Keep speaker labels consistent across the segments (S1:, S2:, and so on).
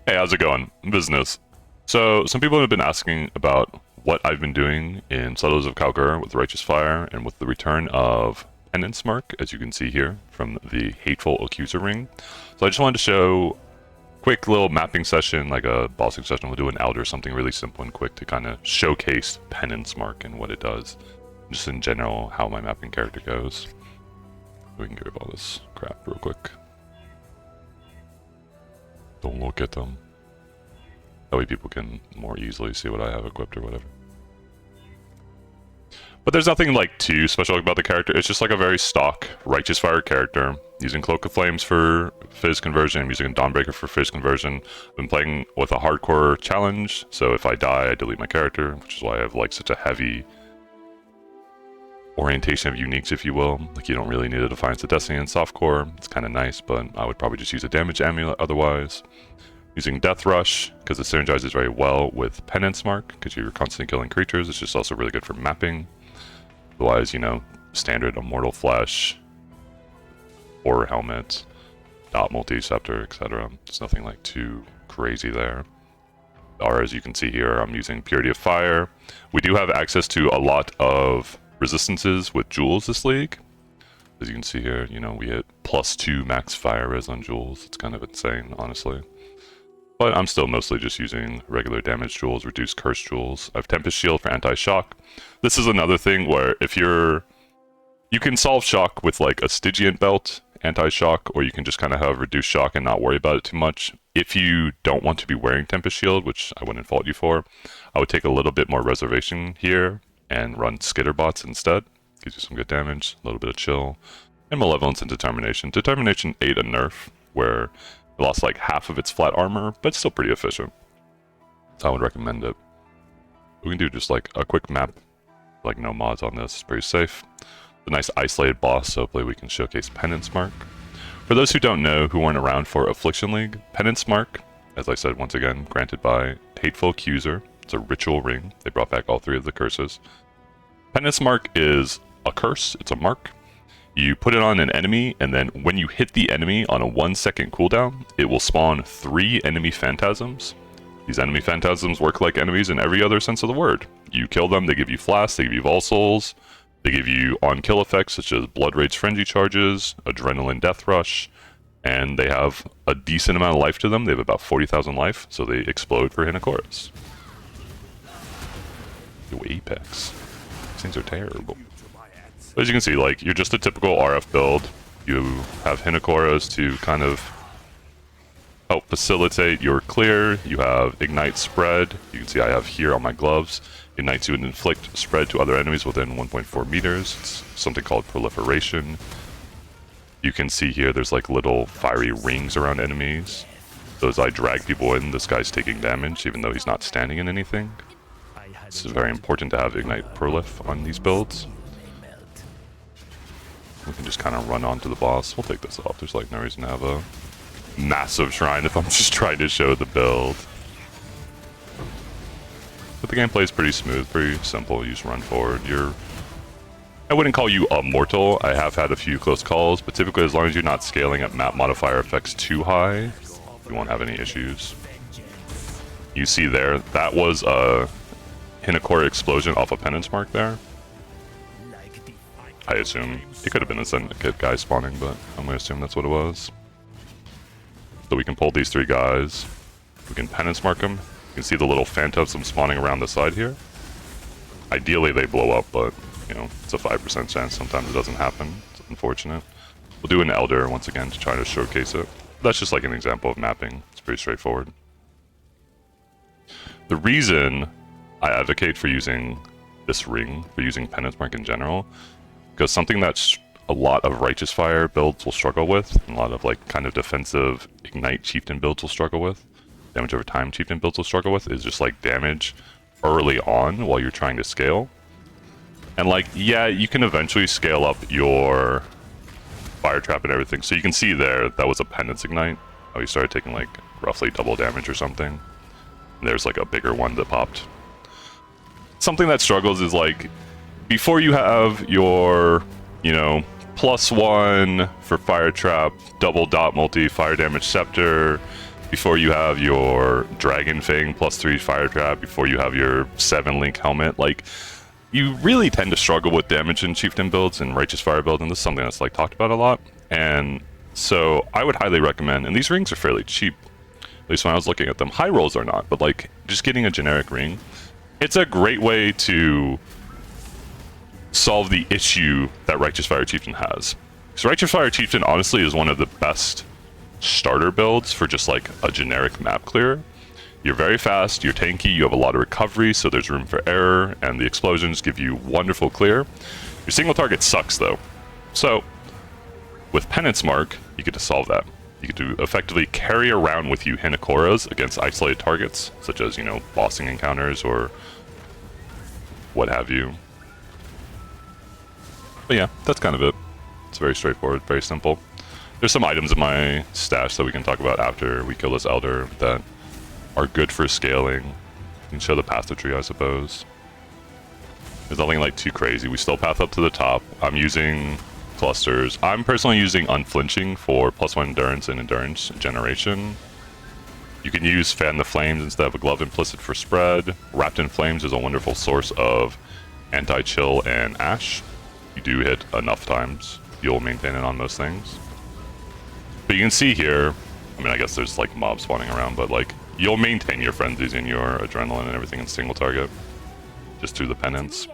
S1: Hey, how's it going? Business. So, some people have been asking about what I've been doing in Settlers of Kalguur with Righteous Fire and with the return of Penance Mark, as you can see here, from the Hateful Accuser ring. So I just wanted to show a quick little mapping session, like a bossing session. We'll do an Elder, something really simple and quick to kind of showcase Penance Mark and what it does. Just in general, how my mapping character goes. We can get rid of all this crap real quick. Don't look at them. That way people can more easily see what I have equipped or whatever. But there's nothing like too special about the character. It's just like a very stock Righteous Fire character. Using Cloak of Flames for Fizz conversion. I'm using Dawnbreaker for Fizz conversion. I've been playing with a hardcore challenge, so if I die, I delete my character, which is why I have like such a heavy orientation of uniques, if you will. Like, you don't really need a Defiance of Destiny in softcore. It's kind of nice, but I would probably just use a damage amulet otherwise. Using Death Rush, because it synergizes very well with Penance Mark, because you're constantly killing creatures. It's just also really good for mapping. Otherwise, you know, standard Immortal Flesh, Horror Helmet, Dot Multi Scepter, etc. There's nothing like too crazy there. Or as you can see here, I'm using Purity of Fire. We do have access to a lot of resistances with Jewels this league. As you can see here, you know, we hit +2 max fire res on Jewels. It's kind of insane, honestly. But I'm still mostly just using regular damage Jewels, reduced curse Jewels. I have Tempest Shield for anti-shock. This is another thing where if you can solve shock with like a Stygian belt, anti-shock, or you can just kind of have reduced shock and not worry about it too much. If you don't want to be wearing Tempest Shield, which I wouldn't fault you for, I would take a little bit more reservation here and run Skitterbots instead. Gives you some good damage, a little bit of chill. And Malevolence and Determination. Determination ate a nerf, where it lost like half of its flat armor, but still pretty efficient. So I would recommend it. We can do just like a quick map, like no mods on this, it's pretty safe. A nice isolated boss, so hopefully we can showcase Penance Mark. For those who don't know, who weren't around for Affliction League, Penance Mark, as I said once again, granted by Hateful Accuser. It's a ritual ring. They brought back all 3 of the curses. Penance Mark is a curse, it's a mark. You put it on an enemy, and then when you hit the enemy on a 1-second cooldown, it will spawn 3 enemy phantasms. These enemy phantasms work like enemies in every other sense of the word. You kill them, they give you flasks, they give you Vol Souls, they give you on-kill effects such as Blood Rage Frenzy charges, Adrenaline Death Rush, and they have a decent amount of life to them. They have about 40,000 life, so they explode for Hinocorus. Yo, Apex. These things are terrible. But as you can see, like, you're just a typical RF build. You have Hinocorus to kind of help facilitate your clear. You have Ignite Spread. You can see I have here on my gloves. Ignites you and inflict spread to other enemies within 1.4 meters. It's something called Proliferation. You can see here there's like little fiery rings around enemies. So as I drag people in, this guy's taking damage even though he's not standing in anything. It's very important to have Ignite Prolif on these builds. We can just kind of run onto the boss. We'll take this off. There's like no reason to have a massive shrine if I'm just trying to show the build. But the gameplay is pretty smooth, pretty simple. You just run forward. I wouldn't call you immortal. I have had a few close calls, but typically as long as you're not scaling up map modifier effects too high, you won't have any issues. You see there, that was a Hinokori explosion off a Penance Mark there. I assume it could have been a Syndicate guy spawning, but I'm going to assume that's what it was. So we can pull these 3 guys. We can Penance Mark them. You can see the little phantoms spawning around the side here. Ideally they blow up, but you know, it's a 5% chance. Sometimes it doesn't happen. It's unfortunate. We'll do an Elder once again to try to showcase it. That's just like an example of mapping. It's pretty straightforward. The reason I advocate for using this ring, for using Penance Mark in general, because something that a lot of Righteous Fire builds will struggle with, and a lot of like kind of defensive Ignite Chieftain builds will struggle with, damage over time Chieftain builds will struggle with, is just like damage early on while you're trying to scale. And like, yeah, you can eventually scale up your Fire Trap and everything. So you can see there, that was a Penance Ignite. Oh, you started taking like roughly double damage or something. And there's like a bigger one that popped. Something that struggles is like, before you have your, you know, +1 for Fire Trap, double dot multi, fire damage scepter, before you have your Dragon Fang +3 Fire Trap, before you have your 7-link helmet. Like, you really tend to struggle with damage in Chieftain builds and Righteous Fire builds, and this is something that's like talked about a lot. And so I would highly recommend, and these rings are fairly cheap, at least when I was looking at them. High rolls are not, but like just getting a generic ring, it's a great way to solve the issue that Righteous Fire Chieftain has. So Righteous Fire Chieftain honestly is one of the best starter builds for just like a generic map clear. You're very fast, you're tanky, you have a lot of recovery, so there's room for error, and the explosions give you wonderful clear. Your single target sucks though. So with Penance Mark, you get to solve that. You get to effectively carry around with you Hinakoras against isolated targets, such as, you know, bossing encounters or what have you. But yeah, that's kind of it. It's very straightforward, very simple. There's some items in my stash that we can talk about after we kill this Elder that are good for scaling. You can show the passive tree, I suppose. There's nothing like too crazy. We still path up to the top. I'm using clusters. I'm personally using Unflinching for +1 endurance and endurance generation. You can use Fan the Flames instead of a Glove Implicit for spread. Wrapped in Flames is a wonderful source of anti-chill and ash. You do hit enough times, you'll maintain it on those things. But you can see here, I mean, I guess there's like mobs spawning around, but like, you'll maintain your frenzies and your adrenaline and everything in single target, just through the penance.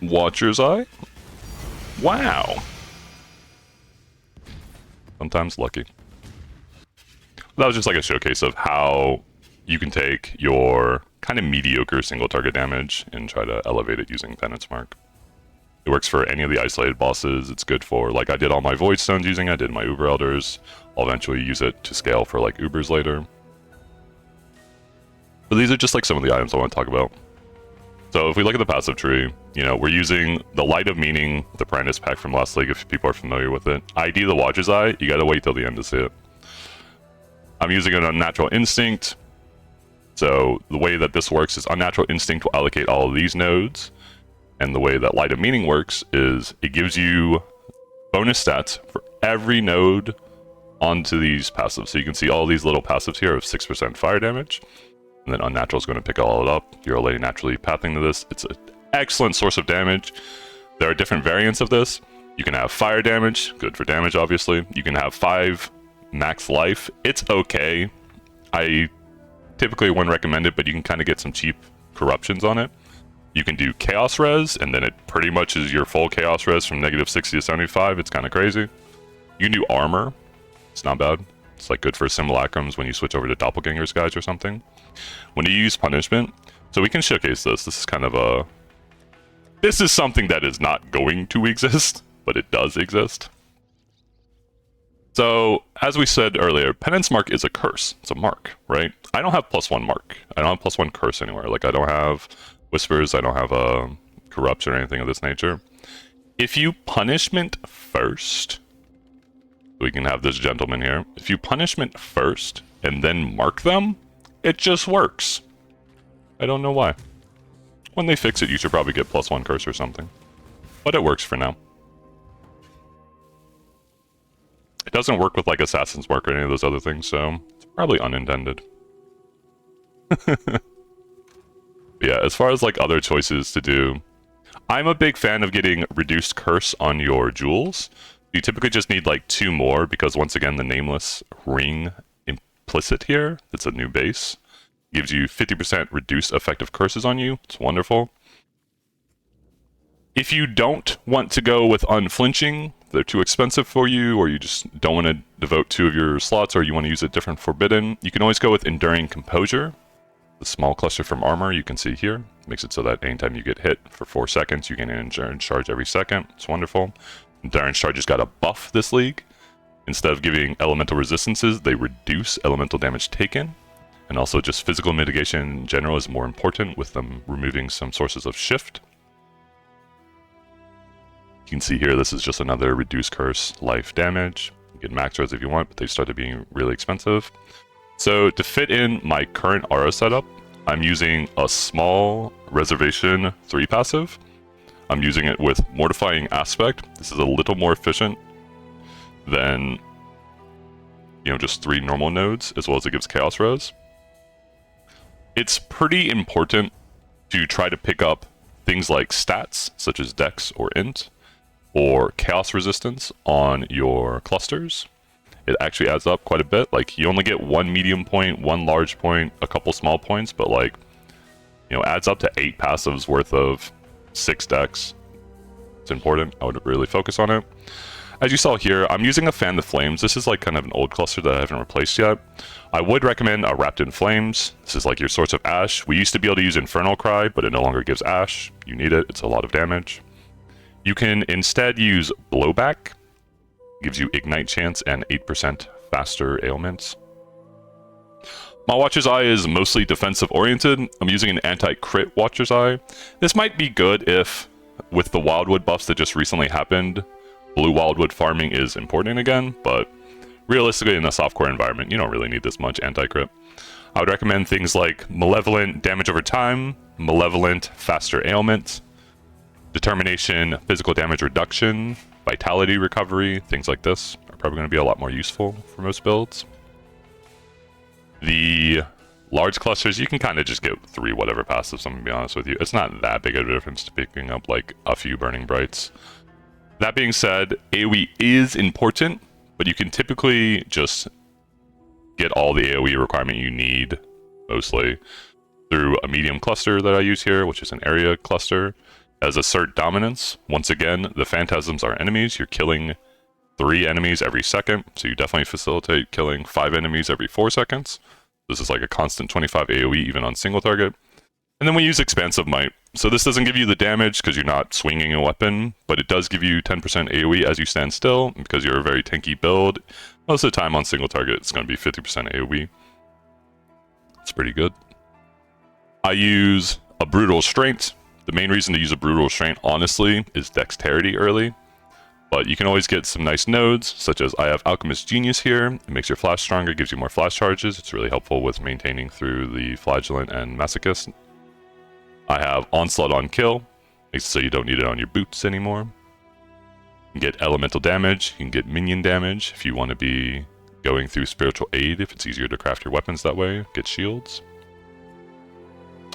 S1: Watcher's Eye? Wow. Sometimes lucky. That was just like a showcase of how you can take your kind of mediocre single target damage and try to elevate it using Penance Mark. It works for any of the isolated bosses. It's good for, like, I did all my Void Stones using it, I did my Uber Elders. I'll eventually use it to scale for like Ubers later. But these are just like some of the items I want to talk about. So if we look at the passive tree, you know, we're using the Light of Meaning, the Apprentice pack from last league if people are familiar with it. ID the Watcher's Eye, you gotta wait till the end to see it. I'm using an Unnatural Instinct. So the way that this works is Unnatural Instinct will allocate all of these nodes. And the way that Light of Meaning works is it gives you bonus stats for every node onto these passives. So you can see all these little passives here of 6% fire damage. And then Unnatural is going to pick all it up. You're already naturally pathing to this. It's an excellent source of damage. There are different variants of this. You can have fire damage, good for damage obviously. You can have 5 max life. It's okay. I typically wouldn't recommend it, but you can kind of get some cheap corruptions on it. You can do Chaos Res, and then it pretty much is your full Chaos Res from -60 to 75. It's kind of crazy. You can do Armor. It's not bad. It's like good for Simulacrums when you switch over to Doppelgangers guys or something. When you use Punishment, so we can showcase this. This is kind of a... This is something that is not going to exist, but it does exist. So, as we said earlier, Penance Mark is a curse. It's a mark, right? I don't have +1 mark. I don't have +1 curse anywhere. Like, I don't have Whispers, I don't have a Corruption or anything of this nature. If you Punishment first, we can have this gentleman here. If you Punishment first and then mark them, it just works. I don't know why. When they fix it, you should probably get +1 curse or something. But it works for now. It doesn't work with like Assassin's Mark or any of those other things, so it's probably unintended. Yeah, as far as like other choices to do, I'm a big fan of getting reduced curse on your jewels. You typically just need like 2 more because once again the nameless ring implicit here, it's a new base, gives you 50% reduced effective curses on you. It's wonderful. If you don't want to go with Unflinching, they're too expensive for you, or you just don't want to devote 2 of your slots, or you want to use a different Forbidden, you can always go with Enduring Composure. The small cluster from armor you can see here makes it so that anytime you get hit for 4 seconds, you get an endurance charge every second. It's wonderful. Endurance charges got a buff this league. Instead of giving elemental resistances, they reduce elemental damage taken. And also just physical mitigation in general is more important with them removing some sources of shift. You can see here, this is just another reduced curse life damage. You get max res if you want, but they started being really expensive. So to fit in my current aura setup, I'm using a small Reservation 3 passive. I'm using it with Mortifying Aspect. This is a little more efficient than just 3 normal nodes, as well as it gives chaos res. It's pretty important to try to pick up things like stats, such as dex or int, or chaos resistance on your clusters. It actually adds up quite a bit. Like, you only get 1 medium point, 1 large point, a couple small points, but like, adds up to 8 passives worth of 6 decks. It's important. I would really focus on it. As you saw here, I'm using a Fan the Flames. This is like kind of an old cluster that I haven't replaced yet. I would recommend a Wrapped in Flames. This is like your source of Ash. We used to be able to use Infernal Cry, but it no longer gives Ash. You need it. It's a lot of damage. You can instead use Blowback. Gives you Ignite chance and 8% faster ailments. My Watcher's Eye is mostly defensive oriented. I'm using an anti-crit Watcher's Eye. This might be good if, with the Wildwood buffs that just recently happened, blue Wildwood farming is important again, but realistically in a softcore environment, you don't really need this much anti-crit. I would recommend things like Malevolent damage over time, Malevolent faster ailment, Determination physical damage reduction, Vitality recovery, things like this are probably going to be a lot more useful for most builds. The large clusters, you can kind of just get 3 whatever passives, I'm going to be honest with you. It's not that big of a difference to picking up like a few Burning Brights. That being said, AoE is important, but you can typically just get all the AoE requirement you need, mostly, through a medium cluster that I use here, which is an area cluster. As Assert Dominance, once again, the Phantasms are enemies. You're killing 3 enemies every second, so you definitely facilitate killing 5 enemies every 4 seconds. This is like a constant 25 AoE even on single target. And then we use Expansive Might. So this doesn't give you the damage because you're not swinging a weapon, but it does give you 10% AoE as you stand still, because you're a very tanky build. Most of the time on single target, it's going to be 50% AoE. It's pretty good. I use a Brutal Restraint. The main reason to use a Brutal Restraint, honestly, is Dexterity early. But you can always get some nice nodes, such as I have Alchemist Genius here. It makes your flash stronger, gives you more flash charges. It's really helpful with maintaining through the Flagellant and Masochist. I have Onslaught on Kill, makes it so you don't need it on your boots anymore. You can get Elemental damage, you can get Minion damage if you want to be going through Spiritual Aid, if it's easier to craft your weapons that way. Get shields.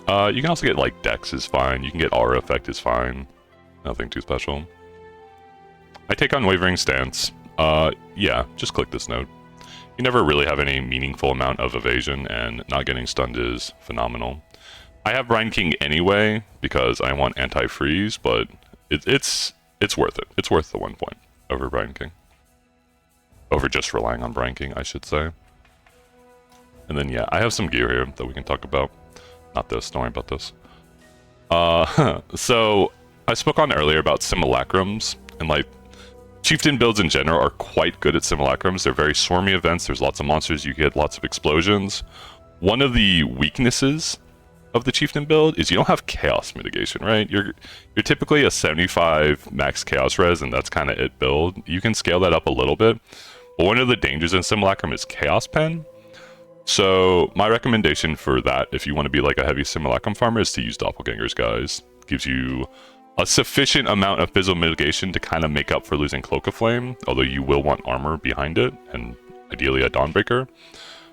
S1: You can also get like Dex is fine, you can get Aura Effect is fine. Nothing too special. I take Unwavering Stance. Yeah, just click this node. You never really have any meaningful amount of evasion, and not getting stunned is phenomenal. I have Brine King anyway, because I want anti-freeze, but it's worth it. It's worth the 1 point over Brine King. Over just relying on Brine King, I should say. And then yeah, I have some gear here that we can talk about. Not this, don't worry about this. So, I spoke on earlier about simulacrums, and like, Chieftain builds in general are quite good at simulacrums. They're very swarmy events, there's lots of monsters, you get lots of explosions. One of the weaknesses of the Chieftain build is you don't have chaos mitigation, right? You're typically a 75 max chaos res, and that's kind of it build. You can scale that up a little bit, but one of the dangers in simulacrum is chaos pen. So my recommendation for that, if you want to be like a heavy simulacrum farmer, is to use doppelgangers, guys. Gives you a sufficient amount of physical mitigation to kind of make up for losing Cloak of Flame, although you will want armor behind it, and ideally a Dawnbreaker.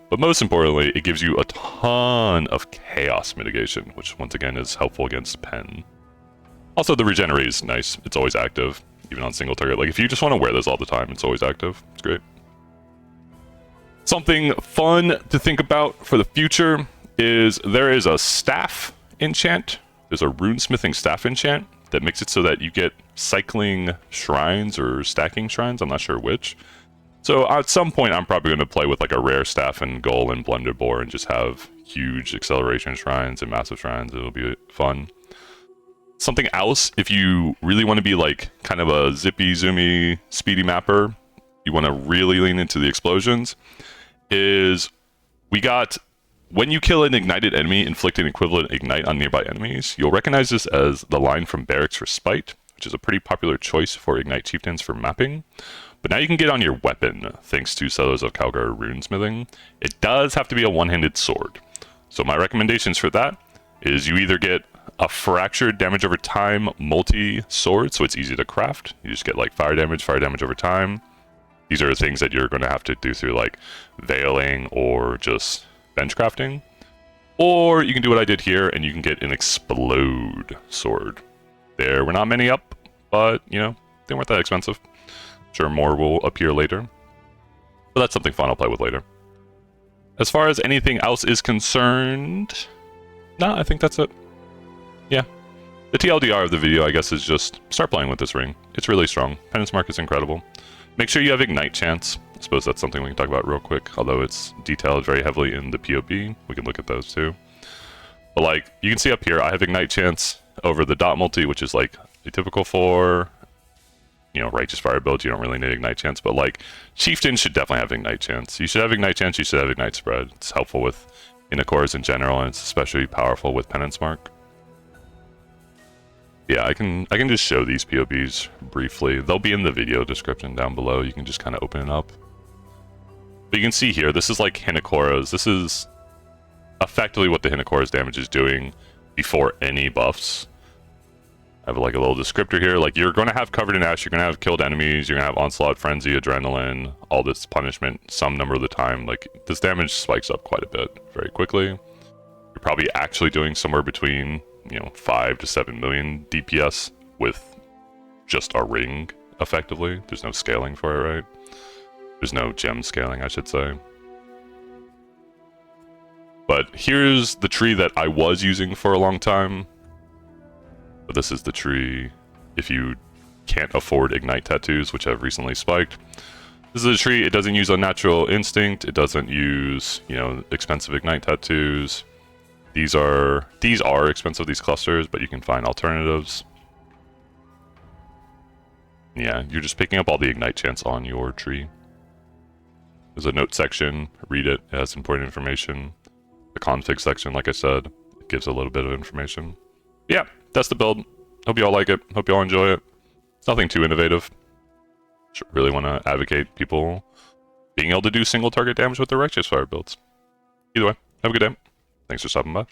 S1: But most importantly, it gives you a ton of chaos mitigation, which once again is helpful against pen. Also, the regenerate is nice. It's always active, even on single target. Like, if you just want to wear this all the time, it's always active. It's great. Something fun to think about for the future is there is a staff enchant. There's a runesmithing staff enchant that makes it so that you get cycling shrines or stacking shrines. I'm not sure which. So at some point, I'm probably going to play with like a rare staff and goal and Blunderbore and just have huge acceleration shrines and massive shrines. It'll be fun. Something else, if you really want to be like kind of a zippy, zoomy, speedy mapper, you want to really lean into the explosions, is we got, when you kill an ignited enemy, inflict an equivalent ignite on nearby enemies. You'll recognize this as the line from Barracks for Spite, which is a pretty popular choice for Ignite Chieftains for mapping. But now you can get on your weapon, thanks to Settlers of Kalguur runesmithing. It does have to be a one-handed sword. So my recommendations for that is you either get a fractured damage over time multi-sword, so it's easy to craft. You just get like fire damage over time. These are things that you're going to have to do through like veiling or just bench crafting. Or you can do what I did here and you can get an explode sword. There were not many up, but you know, they weren't that expensive. Sure, more will appear later. But that's something fun I'll play with later. As far as anything else is concerned, nah, I think that's it. Yeah. The TLDR of the video, I guess, is just start playing with this ring. It's really strong. Penance Mark is incredible. Make sure you have Ignite Chance. I suppose that's something we can talk about real quick, although it's detailed very heavily in the POB. We can look at those too. But like, you can see up here, I have Ignite Chance over the dot multi, which is like a typical for, you know, Righteous Fire builds. You don't really need Ignite Chance, but like, Chieftain should definitely have Ignite Chance. You should have Ignite Chance, you should have Ignite Spread. It's helpful with Inacores in general, and it's especially powerful with Penance Mark. Yeah, I can just show these POBs briefly. They'll be in the video description down below. You can just kind of open it up. But you can see here, this is like Hinakora's. This is effectively what the Hinakora's damage is doing before any buffs. I have like a little descriptor here. Like, you're going to have Covered in Ash, you're going to have killed enemies, you're going to have Onslaught, Frenzy, Adrenaline, all this punishment some number of the time. Like, this damage spikes up quite a bit very quickly. You're probably actually doing somewhere between, you know, 5 to 7 million DPS with just a ring, effectively. There's no scaling for it, right? There's no gem scaling, I should say. But here's the tree that I was using for a long time. But this is the tree if you can't afford Ignite tattoos, which have recently spiked. This is a tree, it doesn't use Unnatural Instinct, it doesn't use, you know, expensive Ignite tattoos. These are expensive, these clusters, but you can find alternatives. Yeah, you're just picking up all the Ignite chance on your tree. There's a note section, read it, it has important information. The config section, like I said, it gives a little bit of information. Yeah, that's the build. Hope you all like it, hope you all enjoy it. It's nothing too innovative. Just really want to advocate people being able to do single target damage with their Righteous Fire builds. Either way, have a good day. Thanks for stopping by.